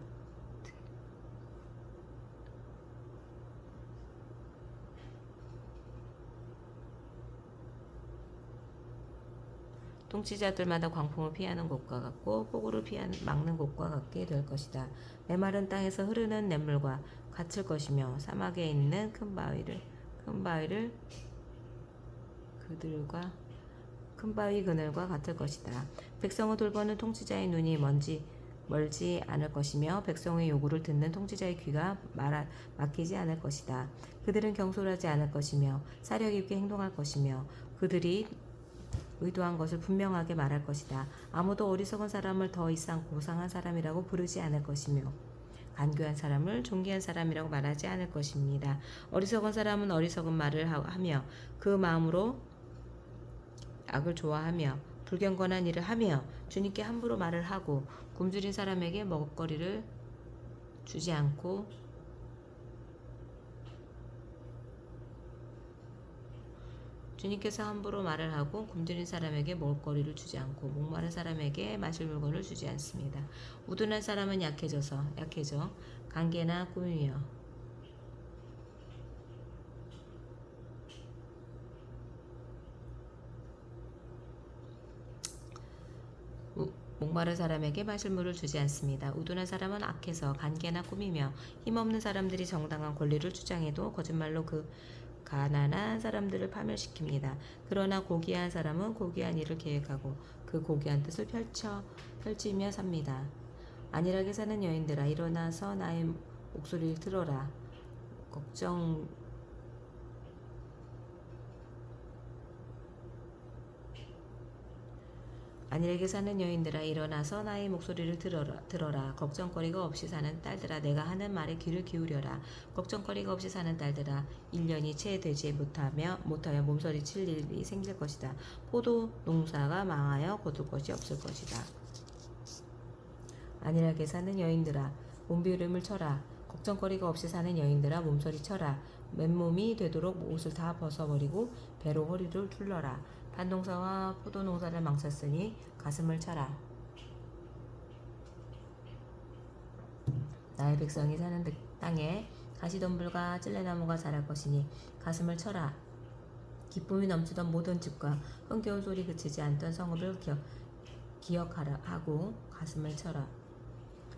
Speaker 1: 통치자들마다 광풍을 피하는 곳과 같고 폭우를 막는 곳과 같게 될 것이다. 메마른 땅에서 흐르는 냇물과 같을 것이며 사막에 있는 큰 바위를 그들과 큰 바위 그늘과 같을 것이다. 백성을 돌보는 통치자의 눈이 멀지 않을 것이며 백성의 요구를 듣는 통치자의 귀가 막히지 않을 것이다. 그들은 경솔하지 않을 것이며 사력 있게 행동할 것이며 그들이 의도한 것을 분명하게 말할 것이다. 아무도 어리석은 사람을 더 이상 고상한 사람이라고 부르지 않을 것이며 간교한 사람을 존귀한 사람이라고 말하지 않을 것입니다. 어리석은 사람은 어리석은 말을 하며 그 마음으로 악을 좋아하며 불경건한 일을 하며 주님께 함부로 말을 하고 굶주린 사람에게 먹을거리를 주지 않고 주님께서 함부로 말을 하고 굶주린 사람에게 먹을거리를 주지 않고 목마른 사람에게 마실 물건을 주지 않습니다. 우둔한 사람은 약해져 관계나 꾸미며 목마른 사람에게 마실 물을 주지 않습니다. 우둔한 사람은 악해서 간계나 꾸미며 힘없는 사람들이 정당한 권리를 주장해도 거짓말로 그 가난한 사람들을 파멸시킵니다. 그러나 고귀한 사람은 고귀한 일을 계획하고 그 고귀한 뜻을 펼치며 삽니다. 안일하게 사는 여인들아 일어나서 나의 목소리를 들어라. 안일하게 사는 여인들아 일어나서 나의 목소리를 들어라. 걱정거리가 없이 사는 딸들아 내가 하는 말에 귀를 기울여라. 걱정거리가 없이 사는 딸들아 1년이 채 되지 못하여 몸서리 칠 일이 생길 것이다. 포도 농사가 망하여 거둘 것이 없을 것이다. 안일하게 사는 여인들아 몸비름을 쳐라. 걱정거리가 없이 사는 여인들아 몸서리 쳐라. 맨몸이 되도록 옷을 다 벗어버리고 배로 허리를 둘러라. 밭농사와 포도농사를 망쳤으니 가슴을 쳐라. 나의 백성이 사는 땅에 가시덤불과 찔레나무가 자랄 것이니 가슴을 쳐라. 기쁨이 넘치던 모든 집과 흥겨운 소리 그치지 않던 성읍을 기억하라 하고 가슴을 쳐라.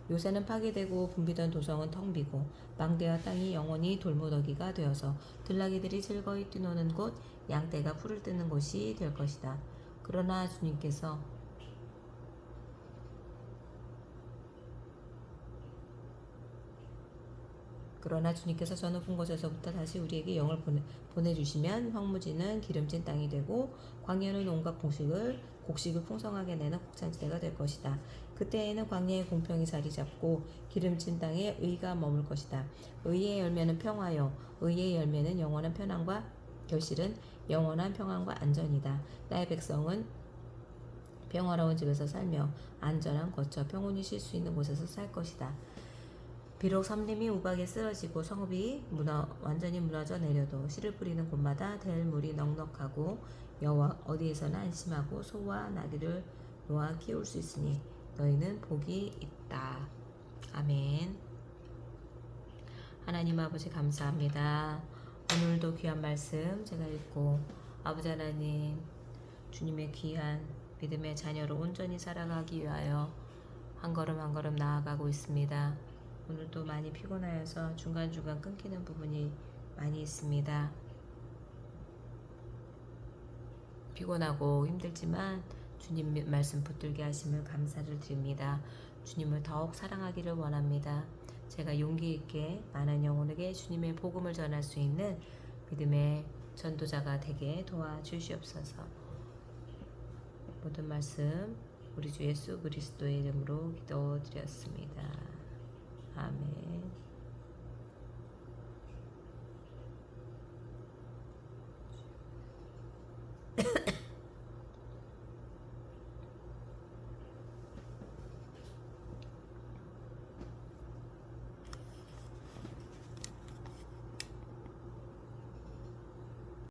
Speaker 1: 요새는 파괴되고 붐비던 도성은 텅 비고 망대와 땅이 영원히 돌무더기가 되어서 들나귀들이 즐거이 뛰노는 곳 양떼가 풀을 뜨는 곳이 될 것이다. 그러나 주님께서 저 높은 곳에서부터 다시 우리에게 영을 보내주시면 황무지는 기름진 땅이 되고 광야는 온갖 곡식을 풍성하게 내는 곡창지대가 될 것이다. 그때에는 광야의 공평이 자리 잡고 기름진 땅에 의가 머물 것이다. 의의 열매는 평화요 의의 열매는 영원한 편안과 결실은 영원한 평안과 안전이다. 나의 백성은 평화로운 집에서 살며 안전한 거처 평온히 쉴 수 있는 곳에서 살 것이다. 비록 삼림이 우박에 쓰러지고 성읍이 완전히 무너져 내려도 씨를 뿌리는 곳마다 될 물이 넉넉하고 여호와 어디에서나 안심하고 소와 나귀를 놓아 키울 수 있으니 너희는 복이 있다. 아멘. 하나님 아버지 감사합니다. 오늘도 귀한 말씀 제가 읽고 아버지 하나님 주님의 귀한 믿음의 자녀로 온전히 살아가기 위하여 한 걸음 한 걸음 나아가고 있습니다. 오늘도 많이 피곤하여서 중간중간 끊기는 부분이 많이 있습니다. 피곤하고 힘들지만 주님 말씀 붙들게 하심을 감사를 드립니다. 주님을 더욱 사랑하기를 원합니다. 제가 용기 있게 많은 영혼에게 주님의 복음을 전할 수 있는 믿음의 전도자가 되게 도와주시옵소서. 모든 말씀 우리 주 예수 그리스도의 이름으로 기도드렸습니다. 아멘.